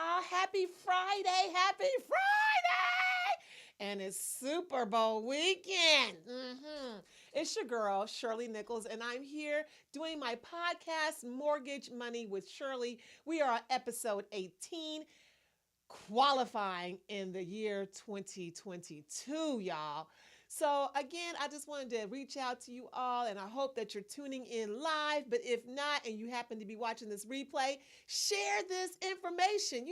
y'all. Happy Friday. Happy Friday. And it's Super Bowl weekend. It's your girl, Shirley Nichols, and I'm here doing my podcast, Mortgage Money with Shirley. We are on episode 18, qualifying in the year 2022, y'all. So, again, I just wanted to reach out to you all, and I hope that you're tuning in live. But if not, and you happen to be watching this replay, share this information.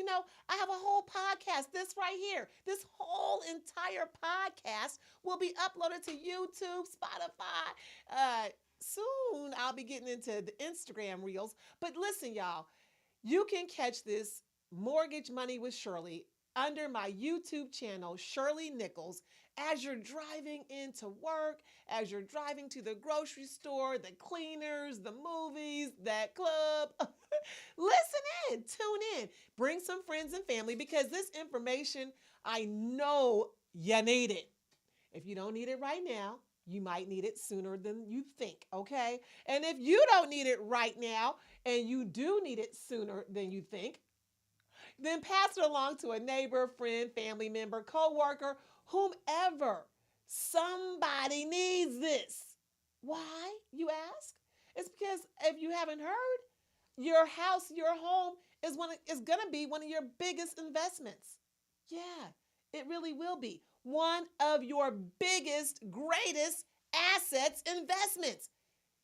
I have a whole podcast, this right here. This whole entire podcast will be uploaded to YouTube, Spotify. Soon I'll be getting into the Instagram reels. But listen, y'all, you can catch this Mortgage Money with Shirley under my YouTube channel, Shirley Nichols, as you're driving into work, as you're driving to the grocery store, the cleaners, the movies, that club. Listen in, tune in, bring some friends and family because this information, I know you need it. If you don't need it right now, you might need it sooner than you think, okay? And if you don't need it right now and you do need it sooner than you think, then pass it along to a neighbor, friend, family member, coworker, whomever. Somebody needs this. Why, you ask? It's because if you haven't heard, your house, your home is going to be one of your biggest investments. Yeah, it really will be one of your biggest, greatest assets investments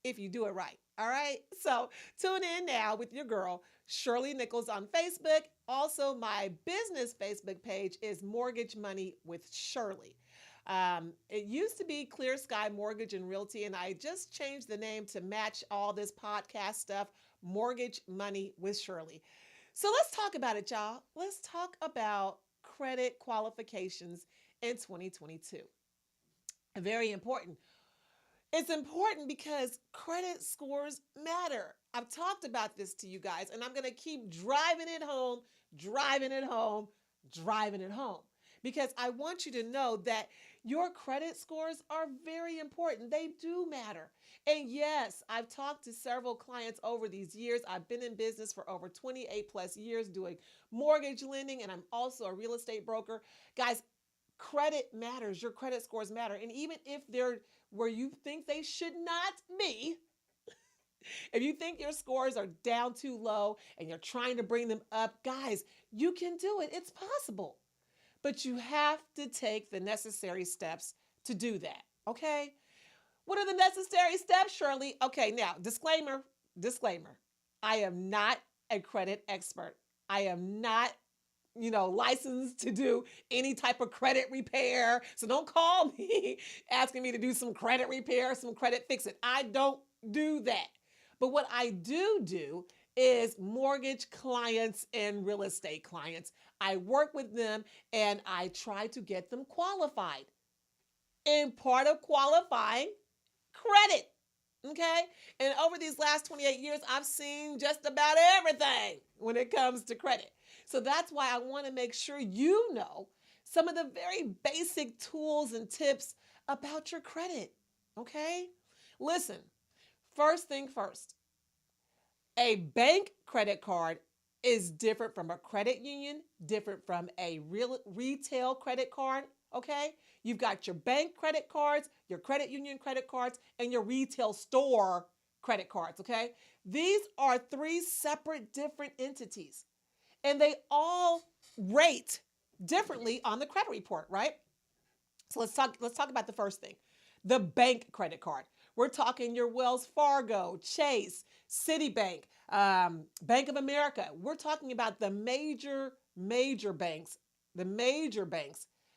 if you do it right. All right. So tune in now with your girl, Shirley Nichols on Facebook. Also, my business Facebook page is Mortgage Money with Shirley. It used to be Clear Sky Mortgage and Realty, and I just changed the name to match all this podcast stuff, Mortgage Money with Shirley. So let's talk about it, y'all. Let's talk about credit qualifications in 2022. Very important. It's important because credit scores matter. I've talked about this to you guys, and I'm going to keep driving it home, driving it home, driving it home. Because I want you to know that your credit scores are very important. They do matter. And yes, I've talked to several clients over these years. I've been in business for over 28 plus years doing mortgage lending, and I'm also a real estate broker. Guys, credit matters. Your credit scores matter. And even if they're where you think they should not be, if you think your scores are down too low and you're trying to bring them up, guys, you can do it. It's possible. But you have to take the necessary steps to do that. Okay? What are the necessary steps, Shirley? Okay, now, disclaimer. I am not a credit expert. I am not licensed to do any type of credit repair. So don't call me asking me to do some credit repair, some credit fix it. I don't do that. But what I do is mortgage clients and real estate clients. I work with them and I try to get them qualified. And part of qualifying, credit. Okay? And over these last 28 years, I've seen just about everything when it comes to credit. So that's why I want to make sure you know some of the very basic tools and tips about your credit. Okay? Listen, first thing first, a bank credit card is different from a credit union, different from a retail credit card. Okay? You've got your bank credit cards, your credit union credit cards, and your retail store credit cards. Okay? These are three separate different entities. And they all rate differently on the credit report, right? So let's talk about the first thing. The bank credit card. We're talking your Wells Fargo, Chase, Citibank, Bank of America. We're talking about the major banks,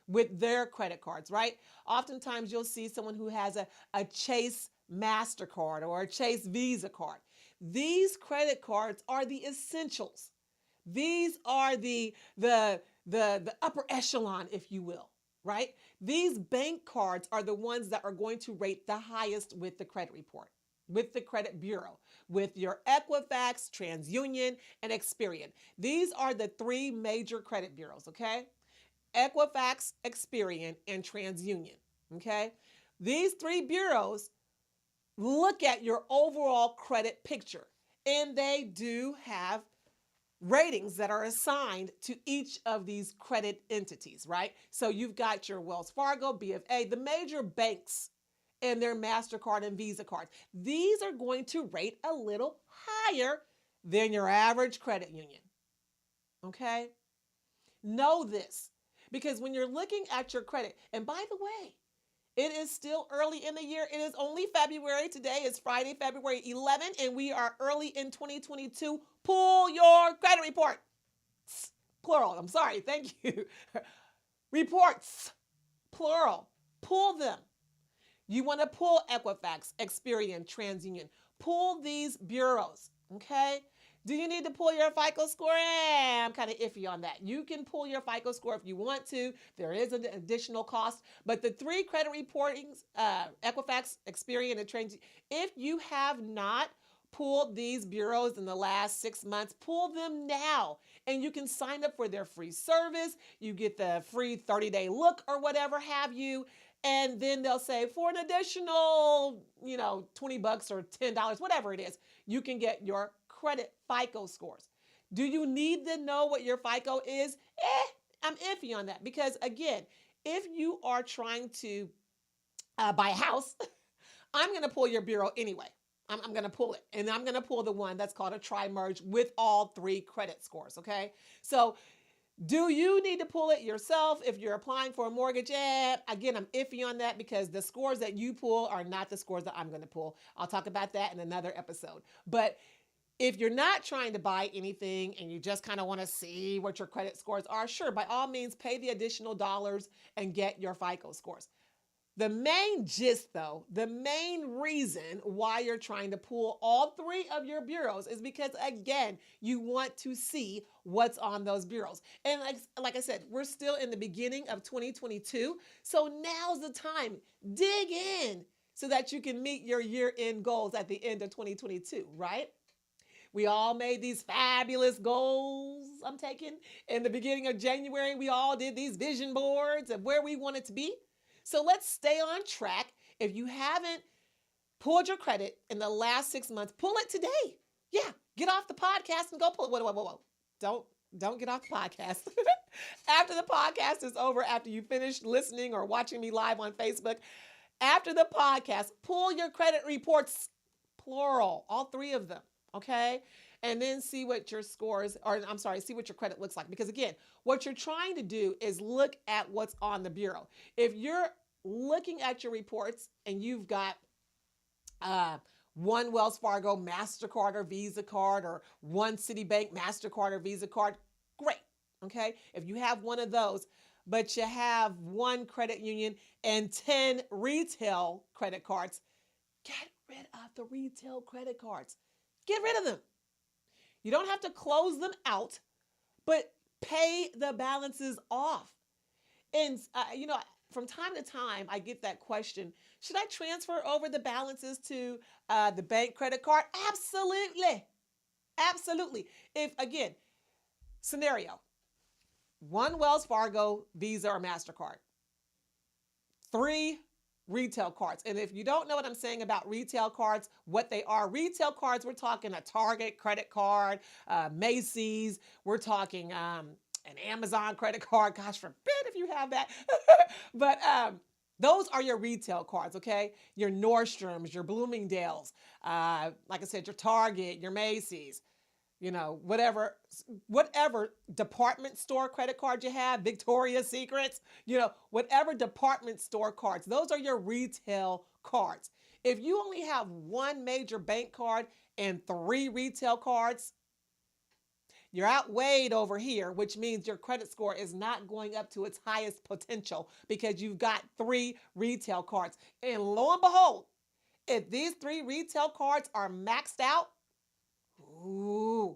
with their credit cards, right? Oftentimes you'll see someone who has a Chase MasterCard or a Chase Visa card. These credit cards are the essentials. These are the upper echelon, if you will, right? These bank cards are the ones that are going to rate the highest with the credit report, with the credit bureau, with your Equifax, TransUnion, and Experian. These are the three major credit bureaus, okay? Equifax, Experian, and TransUnion, okay? These three bureaus look at your overall credit picture, and they do have ratings that are assigned to each of these credit entities, right? So you've got your Wells Fargo, BFA, the major banks and their MasterCard and Visa cards. These are going to rate a little higher than your average credit union. Okay? Know this because when you're looking at your credit, and by the way, it is still early in the year. It is only February. Today is Friday, February 11th, and we are early in 2022. Pull your credit report. Plural. I'm sorry. Thank you. Reports. Plural. Pull them. You want to pull Equifax, Experian, TransUnion. Pull these bureaus. Okay? Do you need to pull your FICO score? I'm kind of iffy on that. You can pull your FICO score if you want to. There is an additional cost. But the three credit reportings, Equifax, Experian, and TransUnion, if you have not pulled these bureaus in the last 6 months, pull them now. And you can sign up for their free service. You get the free 30-day look or whatever have you. And then they'll say for an additional, $20 or $10, whatever it is, you can get your credit FICO scores. Do you need to know what your FICO is? I'm iffy on that because again, if you are trying to buy a house, I'm going to pull your bureau anyway. I'm going to pull it, and I'm going to pull the one that's called a tri-merge with all three credit scores, okay? So do you need to pull it yourself if you're applying for a mortgage? Again, I'm iffy on that because the scores that you pull are not the scores that I'm going to pull. I'll talk about that in another episode. But if you're not trying to buy anything and you just kind of want to see what your credit scores are, sure, by all means, pay the additional dollars and get your FICO scores. The main gist, though, the main reason why you're trying to pull all three of your bureaus is because, again, you want to see what's on those bureaus. And like I said, we're still in the beginning of 2022. So now's the time. Dig in so that you can meet your year-end goals at the end of 2022, right? We all made these fabulous goals I'm taking. In the beginning of January, we all did these vision boards of where we wanted to be. So let's stay on track. If you haven't pulled your credit in the last 6 months, pull it today. Yeah, get off the podcast and go pull it. Whoa. Don't get off the podcast. After the podcast is over, after you finish listening or watching me live on Facebook, after the podcast, pull your credit reports, plural, all three of them, okay? And then see what your scores, see what your credit looks like. Because again, what you're trying to do is look at what's on the bureau. If you're looking at your reports and you've got one Wells Fargo MasterCard or Visa card or one Citibank MasterCard or Visa card, great, okay? If you have one of those, but you have one credit union and 10 retail credit cards, get rid of the retail credit cards. Get rid of them. You don't have to close them out, but pay the balances off. And, from time to time, I get that question, should I transfer over the balances to the bank credit card? Absolutely. Absolutely. If, again, scenario, one Wells Fargo, Visa, or MasterCard, 3 retail cards. And if you don't know what I'm saying about retail cards, what they are, retail cards, we're talking a Target credit card, Macy's, we're talking an Amazon credit card. Gosh forbid if you have that. But those are your retail cards, okay? Your Nordstroms, your Bloomingdale's, like I said, your Target, your Macy's, whatever department store credit card you have, Victoria's Secrets, whatever department store cards, those are your retail cards. If you only have one major bank card and 3 retail cards, you're outweighed over here, which means your credit score is not going up to its highest potential because you've got 3 retail cards. And lo and behold, if these 3 retail cards are maxed out, ooh,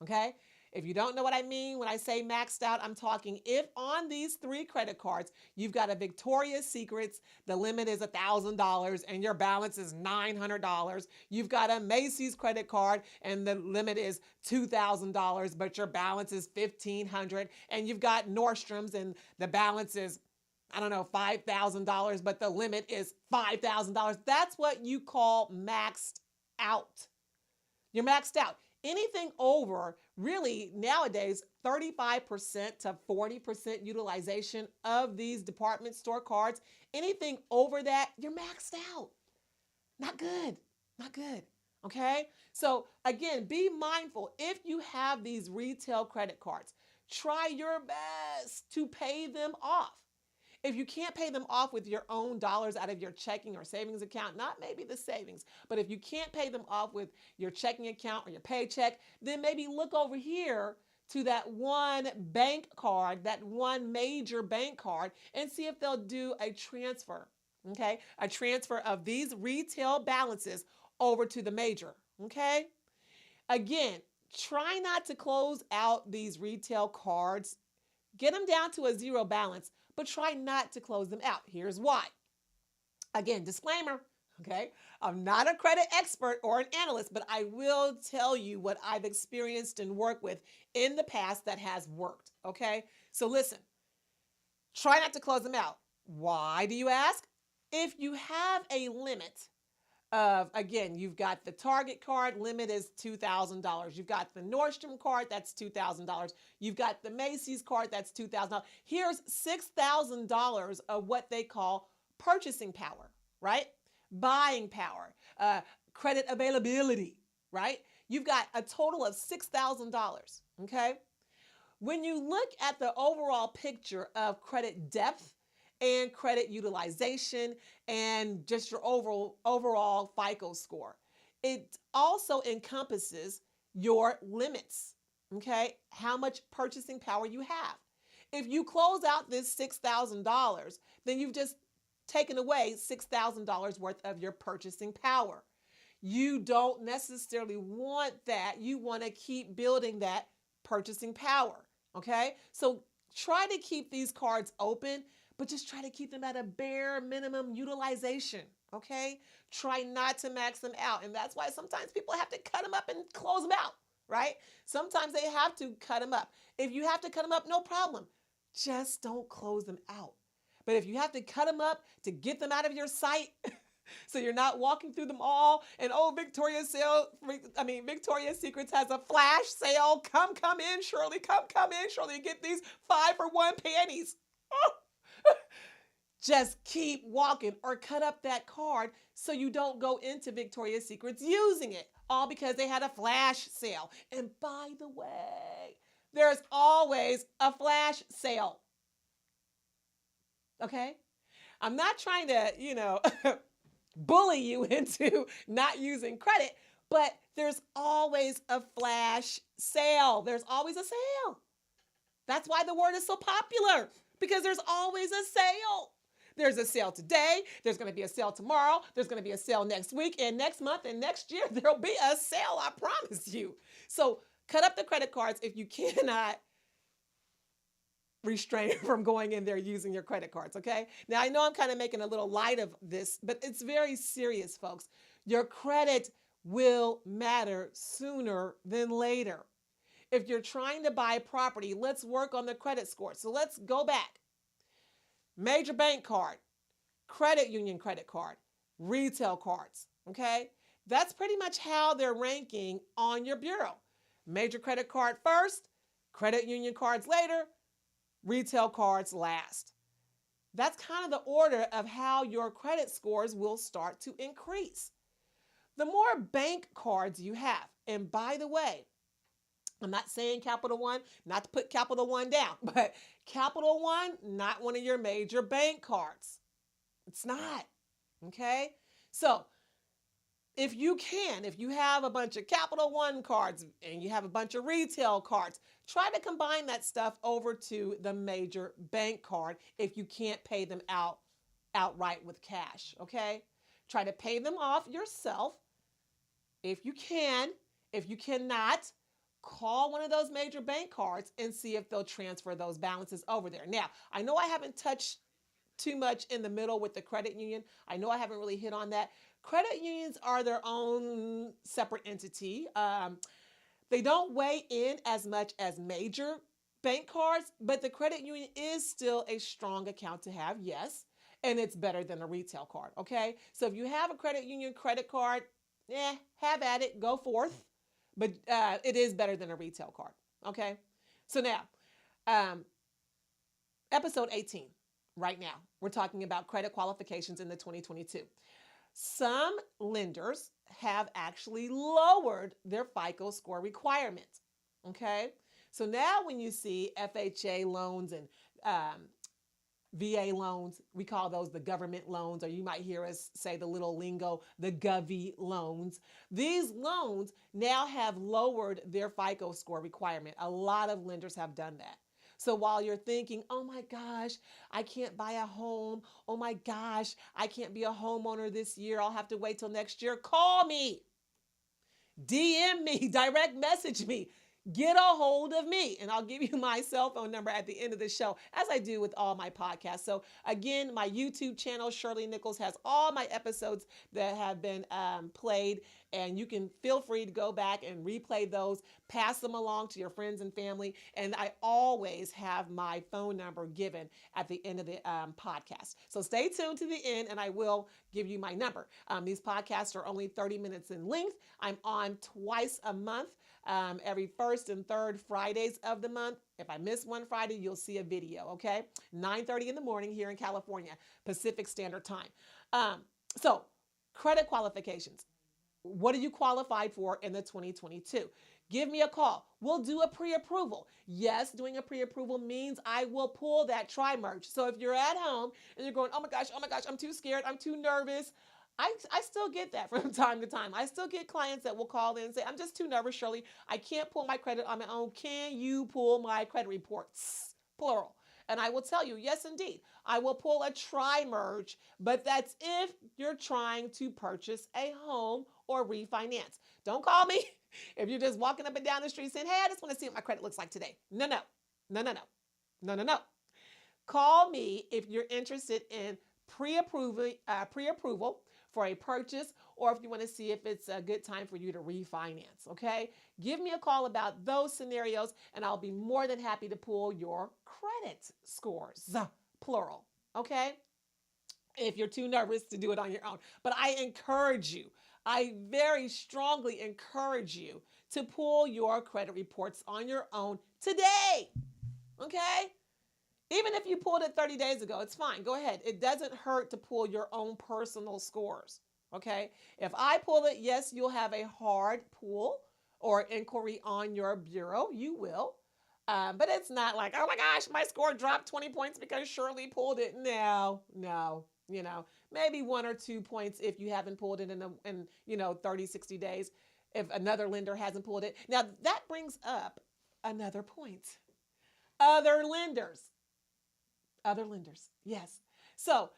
okay? If you don't know what I mean when I say maxed out, I'm talking if on these 3 credit cards, you've got a Victoria's Secrets, the limit is $1,000 and your balance is $900. You've got a Macy's credit card and the limit is $2,000, but your balance is $1,500. And you've got Nordstrom's and the balance is, $5,000, but the limit is $5,000. That's what you call maxed out. You're maxed out. Anything over, really nowadays, 35% to 40% utilization of these department store cards. Anything over that, you're maxed out. Not good. Not good. Okay? So, again, be mindful if you have these retail credit cards, try your best to pay them off. If you can't pay them off with your own dollars out of your checking or savings account, not maybe the savings, but if you can't pay them off with your checking account or your paycheck, then maybe look over here to that one bank card, that one major bank card, and see if they'll do a transfer. Okay, a transfer of these retail balances over to the major. Okay, again, try not to close out these retail cards. Get them down to a zero balance, but try not to close them out. Here's why. Again, disclaimer, okay? I'm not a credit expert or an analyst, but I will tell you what I've experienced and worked with in the past that has worked, okay? So listen, try not to close them out. Why do you ask? If you have a limit of, again, you've got the Target card, limit is $2,000. You've got the Nordstrom card, that's $2,000. You've got the Macy's card, that's $2,000. Here's $6,000 of what they call purchasing power, right? Buying power, credit availability, right? You've got a total of $6,000, okay? When you look at the overall picture of credit depth and credit utilization and just your overall FICO score, it also encompasses your limits, okay? How much purchasing power you have. If you close out this $6,000, then you've just taken away $6,000 worth of your purchasing power. You don't necessarily want that. You want to keep building that purchasing power, okay? So try to keep these cards open, but just try to keep them at a bare minimum utilization, okay? Try not to max them out. And that's why sometimes people have to cut them up and close them out, right? Sometimes they have to cut them up. If you have to cut them up, no problem. Just don't close them out. But if you have to cut them up to get them out of your sight, so you're not walking through them all, and Victoria's Secrets has a flash sale. Come in, Shirley. Come in, Shirley. Get these 5-for-1 panties. Oh. Just keep walking or cut up that card so you don't go into Victoria's Secrets using it, all because they had a flash sale. And by the way, there's always a flash sale. Okay? I'm not trying to, bully you into not using credit, but there's always a flash sale. There's always a sale. That's why the word is so popular, because there's always a sale. There's a sale today. There's going to be a sale tomorrow. There's going to be a sale next week and next month and next year. There'll be a sale, I promise you. So cut up the credit cards if you cannot restrain from going in there using your credit cards, okay? Now, I know I'm kind of making a little light of this, but it's very serious, folks. Your credit will matter sooner than later. If you're trying to buy property, let's work on the credit score. So let's go back. Major bank card, credit union credit card, retail cards, okay? That's pretty much how they're ranking on your bureau. Major credit card first, credit union cards later, retail cards last. That's kind of the order of how your credit scores will start to increase. The more bank cards you have, and by the way, I'm not saying Capital One, not to put Capital One down, but Capital One, not one of your major bank cards. It's not, okay? So if you have a bunch of Capital One cards and you have a bunch of retail cards, try to combine that stuff over to the major bank card if you can't pay them outright with cash, okay? Try to pay them off yourself if you can. If you cannot, call one of those major bank cards and see if they'll transfer those balances over there. Now, I know I haven't touched too much in the middle with the credit union. I know I haven't really hit on that. Credit unions are their own separate entity. They don't weigh in as much as major bank cards, but the credit union is still a strong account to have, yes, and it's better than a retail card, okay? So if you have a credit union credit card, have at it, go forth. but it is better than a retail card. Okay. So now, um, episode 18, right now, we're talking about credit qualifications in the 2022. Some lenders have actually lowered their FICO score requirements. Okay. So now when you see FHA loans and VA loans, we call those the government loans, or you might hear us say the little lingo, the Govy loans. These loans now have lowered their FICO score requirement. A lot of lenders have done that. So while you're thinking, oh my gosh, I can't buy a home. Oh my gosh, I can't be a homeowner this year. I'll have to wait till next year. Call me. DM me, direct message me, get a hold of me, and I'll give you my cell phone number at the end of the show, as I do with all my podcasts. So again, my YouTube channel, Shirley Nichols, has all my episodes that have been played, and you can feel free to go back and replay those, pass them along to your friends and family, and I always have my phone number given at the end of the podcast. So stay tuned to the end, and I will give you my number. These podcasts are only 30 minutes in length. I'm on twice a month, every first and third Fridays of the month. If I miss one Friday, you'll see a video, okay? 9:30 in the morning here in California, Pacific Standard Time. So credit qualifications. What are you qualified for in the 2022? Give me a call. We'll do a pre-approval. Yes, doing a pre-approval means I will pull that tri-merge. So if you're at home and you're going, oh my gosh, I'm too scared, I'm too nervous. I still get that from time to time. I still get clients that will call in and say, I'm just too nervous, Shirley. I can't pull my credit on my own. Can you pull my credit reports? Plural. And I will tell you, yes, indeed, I will pull a tri-merge, but that's if you're trying to purchase a home or refinance. Don't call me if you're just walking up and down the street saying, hey, I just want to see what my credit looks like today. No, no, no, no, no, no, no, no. Call me if you're interested in pre-approval for a purchase, or if you want to see if it's a good time for you to refinance, okay? Give me a call about those scenarios, and I'll be more than happy to pull your credit scores, plural, okay? If you're too nervous to do it on your own. But I very strongly encourage you to pull your credit reports on your own today, okay? Even if you pulled it 30 days ago, it's fine. Go ahead. It doesn't hurt to pull your own personal scores. Okay. If I pull it, yes, you'll have a hard pull or inquiry on your bureau. You will. But it's not like, oh my gosh, my score dropped 20 points because Shirley pulled it. No. Maybe 1 or 2 points if you haven't pulled it in 30, 60 days. If another lender hasn't pulled it. Now that brings up another point. Other lenders. Yes. So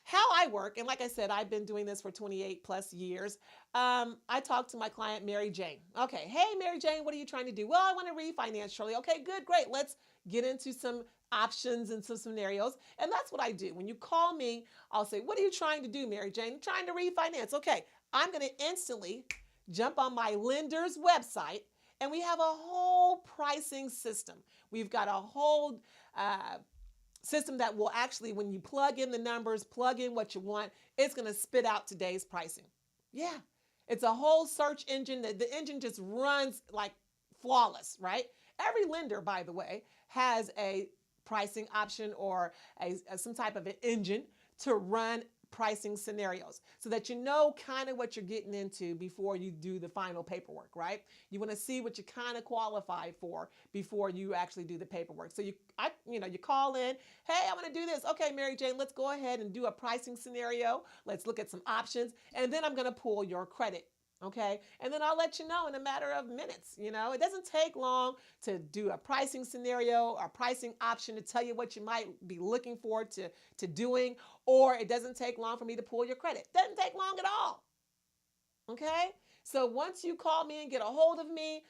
how I work, and like I said, I've been doing this for 28 plus years. I talk to my client, Mary Jane. Okay. Hey, Mary Jane, what are you trying to do? Well, I want to refinance, Shirley. Okay, good, great. Let's get into some options and some scenarios. And that's what I do. When you call me, I'll say, what are you trying to do, Mary Jane? I'm trying to refinance. Okay. I'm going to instantly jump on my lender's website, and we have a whole pricing system. We've got a whole system that will actually, when you plug in the numbers, plug in what you want, it's going to spit out today's pricing. Yeah. It's a whole search engine that the engine just runs like flawless, right? Every lender, by the way, has a pricing option or some type of an engine to run pricing scenarios so that you know kind of what you're getting into before you do the final paperwork, right? You want to see what you kind of qualify for before you actually do the paperwork. So you call in, hey, I want to do this. Okay, Mary Jane, let's go ahead and do a pricing scenario. Let's look at some options, and then I'm going to pull your credit. Okay. And then I'll let you know in a matter of minutes. It doesn't take long to do a pricing scenario or pricing option to tell you what you might be looking forward to doing, or it doesn't take long for me to pull your credit. Doesn't take long at all. Okay. So once you call me and get a hold of me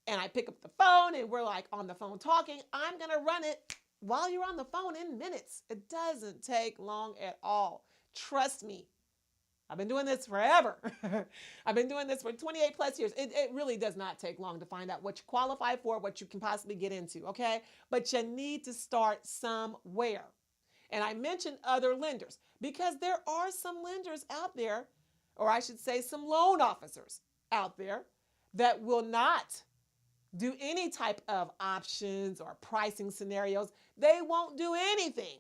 and I pick up the phone and we're like on the phone talking, I'm going to run it while you're on the phone in minutes. It doesn't take long at all. Trust me. I've been doing this forever. I've been doing this for 28 plus years. It really does not take long to find out what you qualify for, what you can possibly get into, okay? But you need to start somewhere. And I mentioned other lenders because there are some lenders out there, or I should say some loan officers out there that will not do any type of options or pricing scenarios. They won't do anything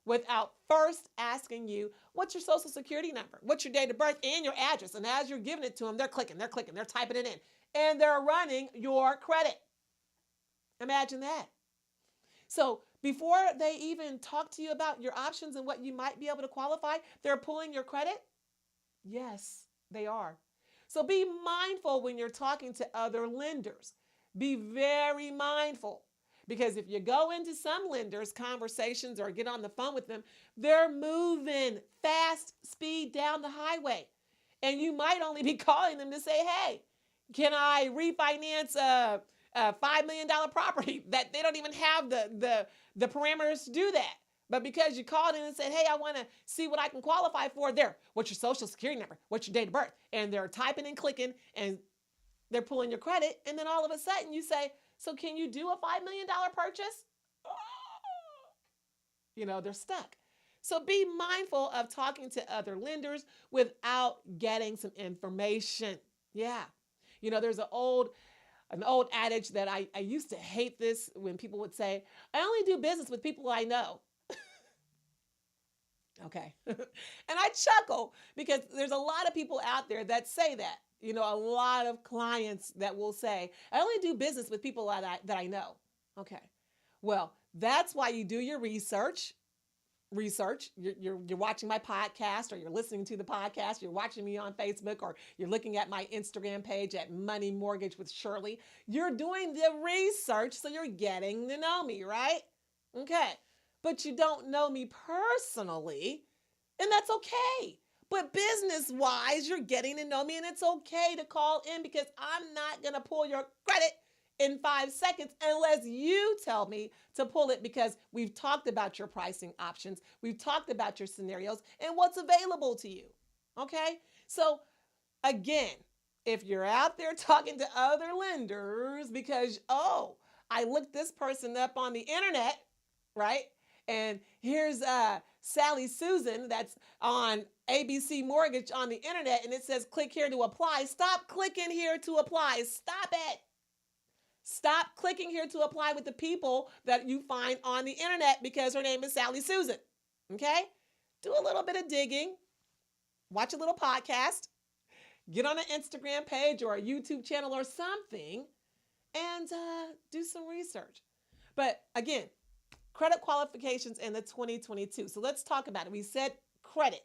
without first asking you, what's your social security number? What's your date of birth and your address? And as you're giving it to them, they're clicking, they're typing it in, and they're running your credit. Imagine that. So before they even talk to you about your options and what you might be able to qualify, they're pulling your credit? Yes, they are. So be mindful when you're talking to other lenders. Be very mindful. Because if you go into some lenders' conversations or get on the phone with them, they're moving fast speed down the highway. And you might only be calling them to say, hey, can I refinance a $5 million property? That they don't even have the parameters to do that. But because you called in and said, hey, I want to see what I can qualify for, there, what's your social security number? What's your date of birth? And they're typing and clicking and they're pulling your credit. And then all of a sudden you say, so can you do a $5 million purchase? They're stuck. So be mindful of talking to other lenders without getting some information. Yeah. There's an old adage that I used to hate this when people would say, I only do business with people I know. Okay. And I chuckle because there's a lot of people out there that say that. A lot of clients that will say, I only do business with people that I know. Okay. Well, that's why you do your research. You're watching my podcast, or you're listening to the podcast, you're watching me on Facebook, or you're looking at my Instagram page at Money Mortgage with Shirley. You're doing the research, so you're getting to know me, right? Okay. But you don't know me personally, and that's okay. But business-wise, you're getting to know me, and it's okay to call in because I'm not going to pull your credit in 5 seconds unless you tell me to pull it, because we've talked about your pricing options. We've talked about your scenarios and what's available to you. Okay? So again, if you're out there talking to other lenders because, I looked this person up on the internet, right? And here's Sally Susan that's on ABC Mortgage on the internet, and it says click here to apply. Stop clicking here to apply. Stop it. Stop clicking here to apply with the people that you find on the internet because her name is Sally Susan. Okay? Do a little bit of digging. Watch a little podcast. Get on an Instagram page or a YouTube channel or something and do some research. But again, credit qualifications in the 2022. So let's talk about it. We said credit,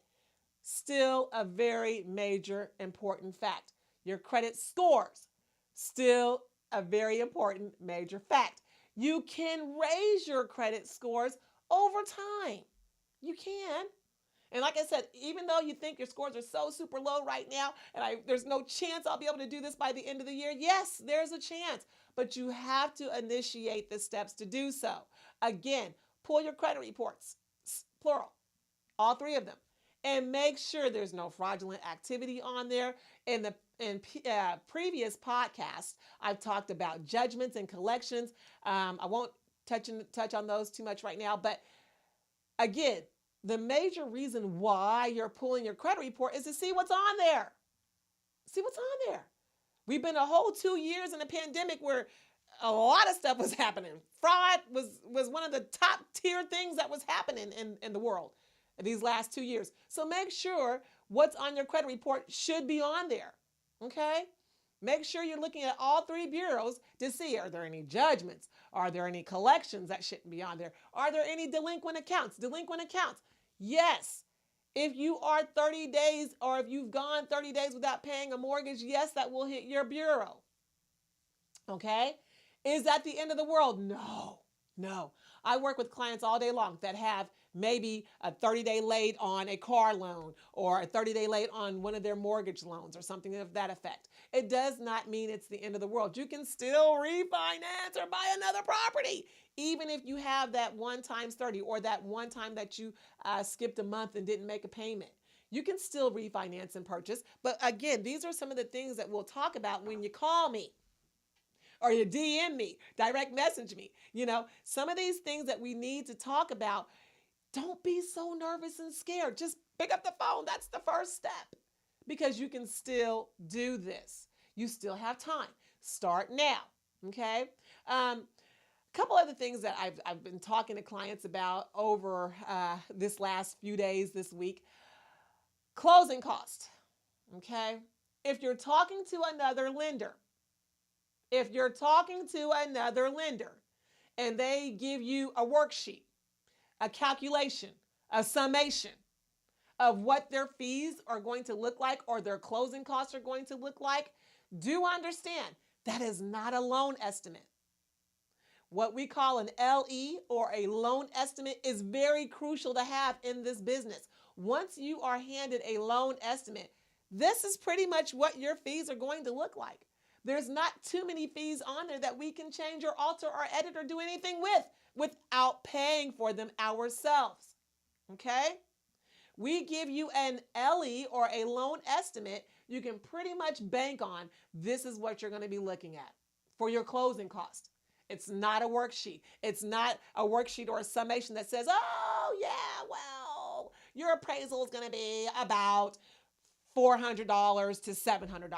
still a very major important fact. Your credit scores, still a very important major fact. You can raise your credit scores over time. You can. And like I said, even though you think your scores are so super low right now, and there's no chance I'll be able to do this by the end of the year, yes, there's a chance. But you have to initiate the steps to do so. Again, pull your credit reports, plural, all 3 of them, and make sure there's no fraudulent activity on there. In previous podcasts, I've talked about judgments and collections. I won't touch on those too much right now, but again, the major reason why you're pulling your credit report is to see what's on there. See what's on there. We've been a whole 2 years in a pandemic where a lot of stuff was happening. Fraud was one of the top tier things that was happening in the world these last 2 years. So make sure what's on your credit report should be on there. Okay? Make sure you're looking at all 3 bureaus to see, are there any judgments? Are there any collections that shouldn't be on there? Are there any delinquent accounts? Yes. If you are 30 days or if you've gone 30 days without paying a mortgage, yes, that will hit your bureau. Okay? Is that the end of the world? No. I work with clients all day long that have maybe a 30-day late on a car loan or a 30-day late on one of their mortgage loans or something of that effect. It does not mean it's the end of the world. You can still refinance or buy another property, even if you have that 1 times 30 or that one time that you skipped a month and didn't make a payment. You can still refinance and purchase. But again, these are some of the things that we'll talk about when you call me, or you DM me, direct message me. Some of these things that we need to talk about. Don't be so nervous and scared. Just pick up the phone. That's the first step, because you can still do this. You still have time. Start now. Okay. Couple other things that I've been talking to clients about over this last few days this week. Closing cost. Okay. If you're talking to another lender, if you're talking to another lender and they give you a worksheet, a calculation, a summation of what their fees are going to look like or their closing costs are going to look like, do understand that is not a loan estimate. What we call an LE or a loan estimate is very crucial to have in this business. Once you are handed a loan estimate, this is pretty much what your fees are going to look like. There's not too many fees on there that we can change or alter or edit or do anything with without paying for them ourselves. Okay? We give you an LE or a loan estimate, you can pretty much bank on this is what you're going to be looking at for your closing cost. It's not a worksheet. It's not a worksheet or a summation that says, oh, yeah, well, your appraisal is going to be about $400 to $700.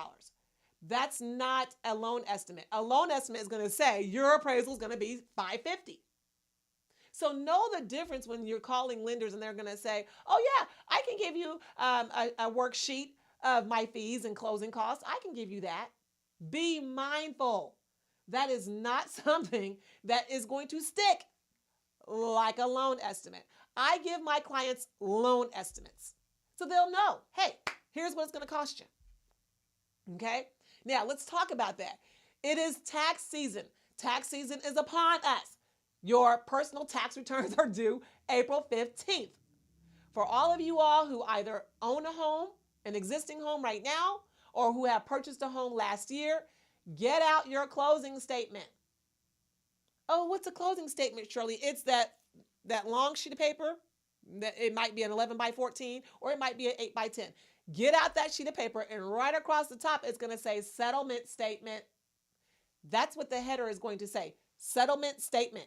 That's not a loan estimate. A loan estimate is going to say your appraisal is going to be $550. So know the difference when you're calling lenders and they're going to say, oh, yeah, I can give you a worksheet of my fees and closing costs. I can give you that. Be mindful. That is not something that is going to stick like a loan estimate. I give my clients loan estimates so they'll know, hey, here's what it's going to cost you. Okay? Now, let's talk about that. It is tax season. Tax season is upon us. Your personal tax returns are due April 15th. For all of you all who either own a home, an existing home right now, or who have purchased a home last year, get out your closing statement. Oh, what's a closing statement, Shirley? It's that long sheet of paper. It might be an 11 by 14 or it might be an 8 by 10. Get out that sheet of paper and right across the top, it's going to say settlement statement. That's what the header is going to say. Settlement statement.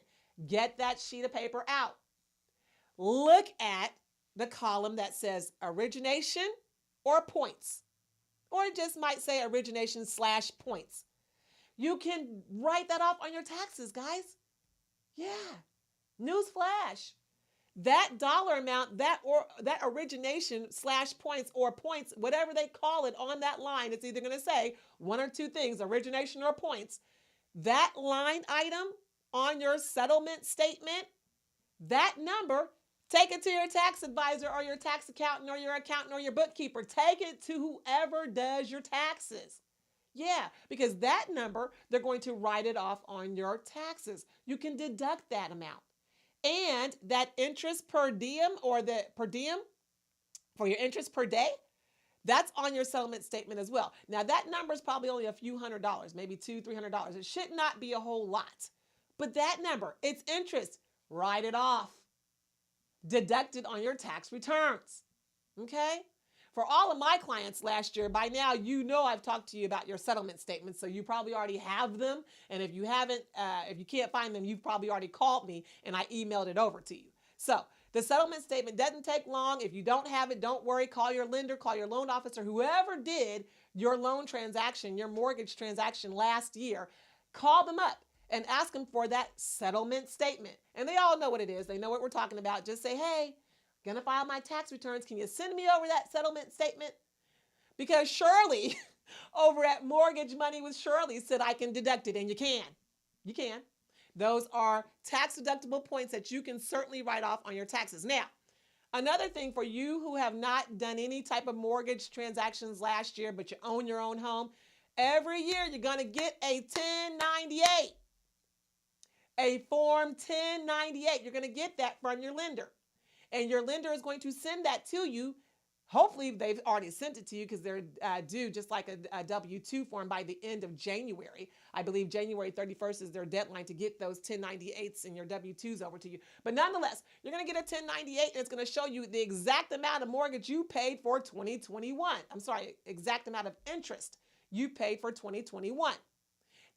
Get that sheet of paper out. Look at the column that says origination or points. Or it just might say origination / points. You can write that off on your taxes, guys. Yeah. Newsflash. That dollar amount, that origination / points or points, whatever they call it on that line, it's either going to say one or two things, origination or points. That line item on your settlement statement, that number, take it to your tax advisor or your tax accountant or your accountant or your bookkeeper. Take it to whoever does your taxes. Yeah, because that number, they're going to write it off on your taxes. You can deduct that amount. And that interest per diem or the per diem for your interest per day, that's on your settlement statement as well. Now, that number is probably only a few $100, maybe $200, $300. It should not be a whole lot. But that number, it's interest. Write it off. Deduct it on your tax returns. Okay? For all of my clients last year, by now, you know I've talked to you about your settlement statements, so you probably already have them. And if you haven't, if you can't find them, you've probably already called me and I emailed it over to you. So the settlement statement doesn't take long. If you don't have it, don't worry. Call your lender, call your loan officer, whoever did your loan transaction, your mortgage transaction last year. Call them up and ask them for that settlement statement. And they all know what it is. They know what we're talking about. Just say, hey, gonna file my tax returns. Can you send me over that settlement statement? Because Shirley over at Mortgage Money with Shirley said I can deduct it, and you can. You can. Those are tax deductible points that you can certainly write off on your taxes. Now, another thing for you who have not done any type of mortgage transactions last year, but you own your own home, every year you're gonna get a 1098. A Form 1098. You're gonna get that from your lender. And your lender is going to send that to you. Hopefully, they've already sent it to you because they're due just like a W-2 form by the end of January. I believe January 31st is their deadline to get those 1098s and your W-2s over to you. But nonetheless, you're going to get a 1098 and it's going to show you the exact amount of mortgage you paid for 2021. I'm sorry, exact amount of interest you paid for 2021.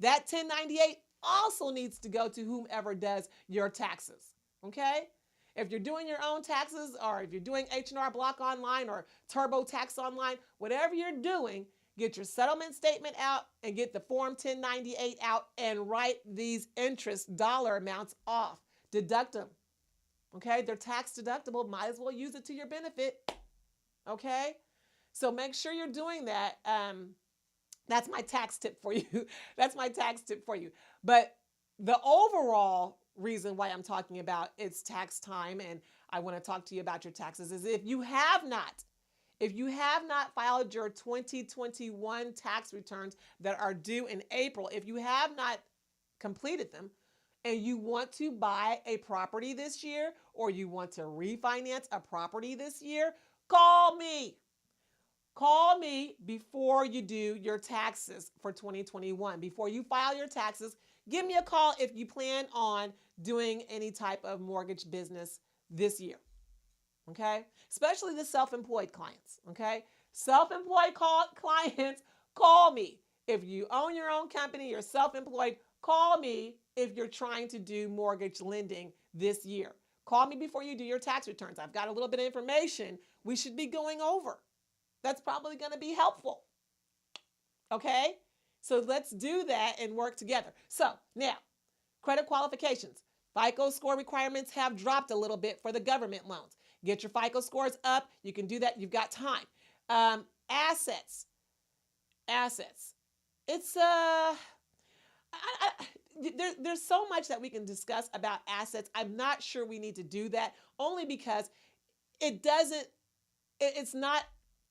That 1098 also needs to go to whomever does your taxes, okay? If you're doing your own taxes or if you're doing H&R Block online or TurboTax online, whatever you're doing, get your settlement statement out, and get the Form 1098 out and write these interest dollar amounts off. Deduct them. Okay? They're tax deductible. Might as well use it to your benefit. Okay? So make sure you're doing that. That's my tax tip for you. That's my tax tip for you. But the overall reason why I'm talking about it's tax time and I want to talk to you about your taxes is if you have not filed your 2021 tax returns that are due in April, if you have not completed them and you want to buy a property this year or you want to refinance a property this year, call me. Call me before you do your taxes for 2021. Before you file your taxes, give me a call if you plan on doing any type of mortgage business this year. Okay? Especially the self-employed clients. Okay? Self-employed clients, call me. If you own your own company, you're self-employed, call me if you're trying to do mortgage lending this year. Call me before you do your tax returns. I've got a little bit of information we should be going over. That's probably going to be helpful. Okay? So let's do that and work together. So now, credit qualifications. FICO score requirements have dropped a little bit for the government loans. Get your FICO scores up. You can do that. You've got time. Assets. It's there's so much that we can discuss about assets. I'm not sure we need to do that only because it's not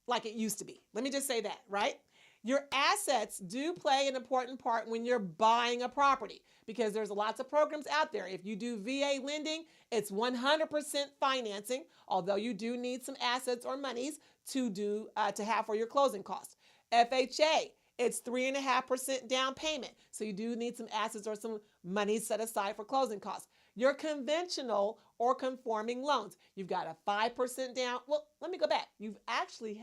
like it used to be. Let me just say that, right? Your assets do play an important part when you're buying a property because there's lots of programs out there. If you do VA lending, it's 100% financing, although you do need some assets or monies to have for your closing costs. FHA, it's 3.5% down payment. So you do need some assets or some money set aside for closing costs. Your conventional or conforming loans, you've got a 5% down. Well, let me go back. You actually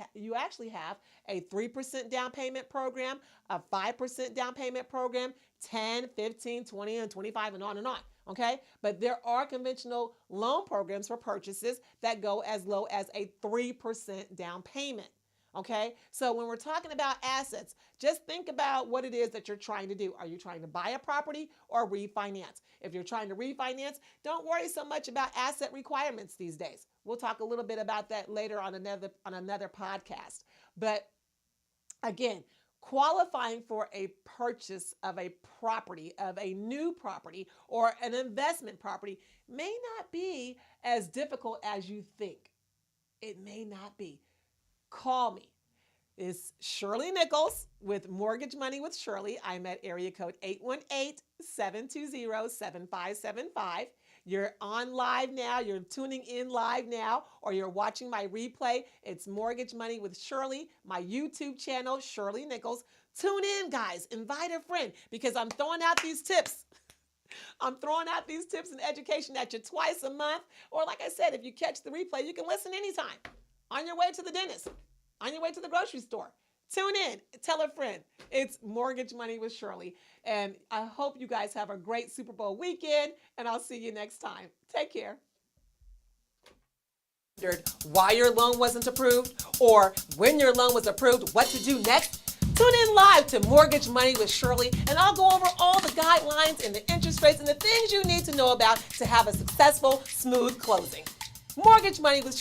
have a 3% down payment program, a 5% down payment program, 10, 15, 20, and 25, and on and on. Okay? But there are conventional loan programs for purchases that go as low as a 3% down payment. Okay, so when we're talking about assets, just think about what it is that you're trying to do. Are you trying to buy a property or refinance? If you're trying to refinance, don't worry so much about asset requirements these days. We'll talk a little bit about that later on another podcast. But again, qualifying for a purchase of a property, of a new property or an investment property may not be as difficult as you think. It may not be. Call me. It's Shirley Nichols with Mortgage Money with Shirley. I'm at area code 818-720-7575. You're on live now. You're tuning in live now, or you're watching my replay. It's Mortgage Money with Shirley, my YouTube channel, Shirley Nichols. Tune in, guys. Invite a friend because I'm throwing out these tips. I'm throwing out these tips and education at you twice a month. Or like I said, if you catch the replay, you can listen anytime. On your way to the dentist, on your way to the grocery store. Tune in, tell a friend. It's Mortgage Money with Shirley. And I hope you guys have a great Super Bowl weekend, and I'll see you next time. Take care. Why your loan wasn't approved, or when your loan was approved, what to do next? Tune in live to Mortgage Money with Shirley, and I'll go over all the guidelines and the interest rates and the things you need to know about to have a successful, smooth closing. Mortgage Money with